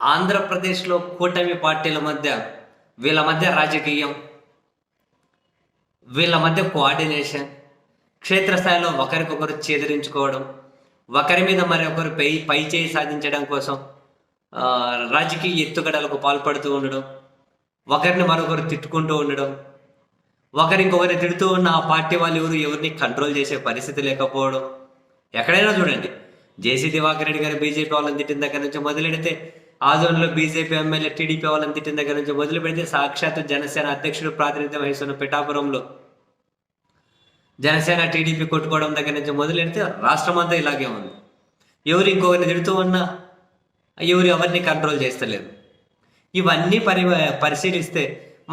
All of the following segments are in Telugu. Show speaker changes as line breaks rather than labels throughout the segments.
ఆంధ్రప్రదేశ్లో కూటమి పార్టీల మధ్య వీళ్ళ మధ్య రాజకీయం, వీళ్ళ మధ్య కోఆర్డినేషన్, క్షేత్రస్థాయిలో ఒకరికొకరు చేదరించుకోవడం, ఒకరి మీద మరొకరు పై చేయి సాధించడం కోసం రాజకీయ ఎత్తుగడలకు పాల్పడుతూ ఉండడం, ఒకరిని మరొకరు తిట్టుకుంటూ ఉండడం, ఒకరింకొకరిని తిడుతూ ఉన్న ఆ పార్టీ వాళ్ళు ఎవరిని కంట్రోల్ చేసే పరిస్థితి లేకపోవడం. ఎక్కడైనా చూడండి, జేసీ దివాకర్ రెడ్డి గారు బీజేపీ వాళ్ళని తిట్టిన దగ్గర నుంచి మొదలెడితే, ఆదోన్లో బీజేపీ ఎమ్మెల్యే టీడీపీ వాళ్ళని తిట్టిన దగ్గర నుంచి మొదలు పెడితే, సాక్షాత్తు జనసేన అధ్యక్షుడు ప్రాతినిధ్యం వహిస్తున్న పిఠాపురంలో జనసేన టీడీపీ కొట్టుకోవడం దగ్గర నుంచి మొదలెడితే రాష్ట్రం అంతా ఇలాగే ఉంది. ఎవరు ఇంకొకరిని తిడుతూ ఉన్నా ఎవరిని కంట్రోల్ చేస్తలేదు. ఇవన్నీ పరిశీలిస్తే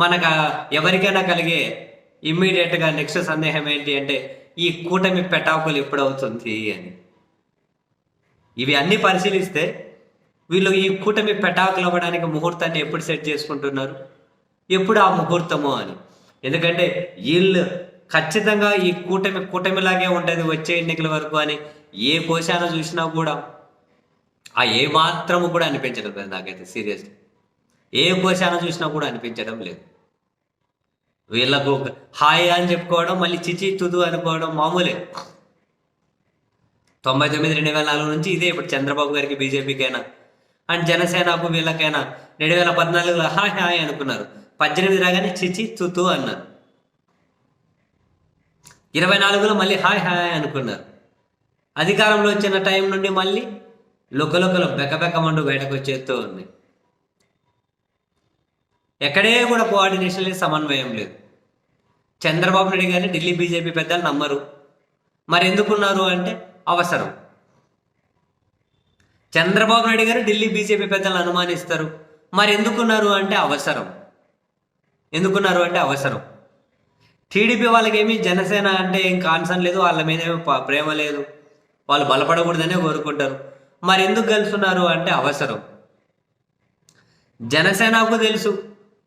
మనకు ఎవరికైనా కలిగే ఇమ్మీడియట్గా నెక్స్ట్ సందేహం ఏంటి అంటే, ఈ కూటమి పెటాకులు ఎప్పుడవుతుంది అని. ఇవి అన్నీ పరిశీలిస్తే వీళ్ళు ఈ కూటమి పెటాకులు అవ్వడానికి ముహూర్తాన్ని ఎప్పుడు సెట్ చేసుకుంటున్నారు, ఎప్పుడు ఆ ముహూర్తము అని. ఎందుకంటే వీళ్ళు ఖచ్చితంగా ఈ కూటమిలాగే ఉంటుంది వచ్చే ఎన్నికల వరకు అని ఏ కోశాన చూసినా కూడా ఆ ఏ మాత్రము కూడా అనిపించడం లేదు నాకైతే. సీరియస్లీ ఏ కోశాన చూసినా కూడా అనిపించడం లేదు. వీళ్ళకు హాయ్ అని చెప్పుకోవడం, మళ్ళీ చిచి తుదు అనుకోవడం మామూలే. 99-2004 నుంచి ఇదే. ఇప్పుడు చంద్రబాబు గారికి బీజేపీకైనా అండ్ జనసేనకు వీళ్ళకైనా 2014లో హాయ్ హాయ్ అనుకున్నారు, 18 రాగానే చిచి తుతు అన్నారు, 24లో మళ్ళీ హాయ్ హాయ్ అనుకున్నారు. అధికారంలో వచ్చిన టైం నుండి మళ్ళీ లొకలొకలు బెక్కబెక్కమంటూ బయటకు వచ్చేస్తూ ఉంది. ఎక్కడే కూడా కోఆర్డినేషన్ లేదు, సమన్వయం లేదు. చంద్రబాబు నాయుడు గారిని ఢిల్లీ బీజేపీ పెద్దలు నమ్మరు. మరి ఎందుకున్నారు అంటే అవసరం. చంద్రబాబు నాయుడు గారు ఢిల్లీ బీజేపీ పెద్దలను అనుమానిస్తారు. మరి ఎందుకున్నారు అంటే అవసరం. ఎందుకున్నారు అంటే అవసరం. టీడీపీ వాళ్ళకేమీ జనసేన అంటే ఏం కాన్సర్న్ లేదు, వాళ్ళ మీద ఏమీ ప్రేమ లేదు, వాళ్ళు బలపడకూడదనే కోరుకుంటారు. మరి ఎందుకు కలుస్తున్నారు అంటే అవసరం. జనసేనకు తెలుసు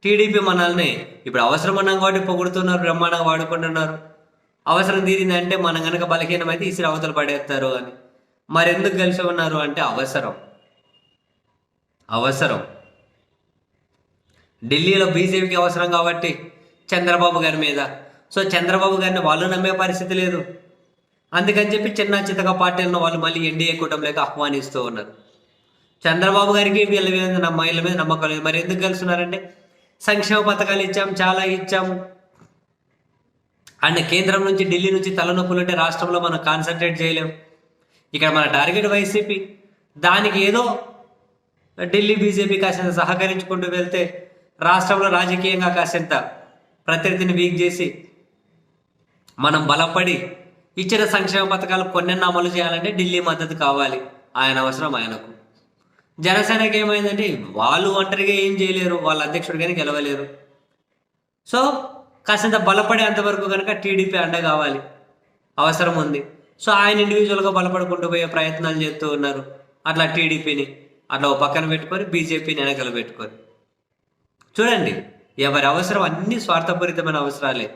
టీడీపీ మనల్ని ఇప్పుడు అవసరం అన్నాం కాబట్టి పొగుడుతున్నారు, బ్రహ్మాండంగా వాడుకుంటున్నారు. అవసరం తీరిందంటే మనం కనుక బలహీనమైతే ఇసిరి అవతలు పడేస్తారు అని. మరి ఎందుకు కలిసి ఉన్నారు అంటే అవసరం. అవసరం ఢిల్లీలో బీజేపీకి అవసరం కాబట్టి చంద్రబాబు గారి మీద. సో చంద్రబాబు గారిని వాళ్ళు నమ్మే పరిస్థితి లేదు. అందుకని చెప్పి చిన్న చిత్తగా పార్టీలను వాళ్ళు మళ్ళీ ఎన్డీఏ కూటమిలోకి ఆహ్వానిస్తూ ఉన్నారు. చంద్రబాబు గారికి వీళ్ళ మీద నమ్మకం లేదు. మరి ఎందుకు కలుస్తున్నారంటే సంక్షేమ పథకాలు ఇచ్చాం, చాలా ఇచ్చాము అండ్ కేంద్రం నుంచి ఢిల్లీ నుంచి తలనొప్పులు ఉంటే రాష్ట్రంలో మనం కాన్సన్ట్రేట్ చేయలేము. ఇక్కడ మన టార్గెట్ వైసీపీ. దానికి ఏదో ఢిల్లీ బీజేపీ కాసింత సహకరించుకుంటూ వెళ్తే రాష్ట్రంలో రాజకీయంగా కాసింత ప్రత్యర్థిని వీక్ చేసి మనం బలపడి ఇచ్చిన సంక్షేమ పథకాలు కొన్నెన్న అమలు చేయాలంటే ఢిల్లీ మద్దతు కావాలి. ఆయన అవసరం ఆయనకు. జనసేనకి ఏమైందంటే వాళ్ళు ఒంటరిగా ఏం చేయలేరు, వాళ్ళ అధ్యక్షుడు కానీ గెలవలేరు. సో కాసింత బలపడే అంతవరకు కనుక టీడీపీ అండ కావాలి, అవసరం ఉంది. సో ఆయన ఇండివిజువల్గా బలపడుకుంటూ పోయే ప్రయత్నాలు చేస్తూ ఉన్నారు. అట్లా టీడీపీని అట్లా ఓ పక్కన పెట్టుకొని బీజేపీని వెనకలు పెట్టుకొని చూడండి, ఎవరి అవసరం అన్ని స్వార్థపూరితమైన అవసరాలే.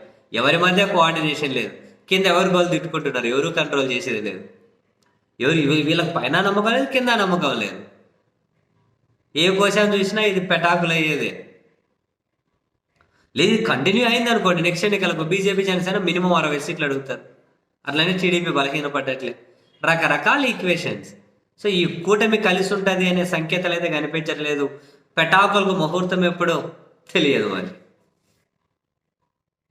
ఎవరి మధ్య కోఆర్డినేషన్ లేదు. కింద ఎవరు గోలు తిట్టుకుంటున్నారు, ఎవరు కంట్రోల్ చేసేది లేదు. వీళ్ళకి పైన నమ్మకం లేదు, కింద నమ్మకం లేదు. ఏ కోశం చూసినా ఇది పెటాకులు అయ్యేదే లేదు. కంటిన్యూ అయింది అనుకోండి, నెక్స్ట్ ఎన్నికలకు బీజేపీ జనసేన మినిమం 60 సీట్లు అడుగుతారు. అట్లనే టీడీపీ బలహీనపడ్డట్లే. రకరకాల ఈక్వేషన్స్. సో ఈ కూటమి కలిసి ఉంటుంది అనే సంకేతాలు అయితే కనిపించట్లేదు. పెటాకులకు ముహూర్తం ఎప్పుడో తెలియదు మరి.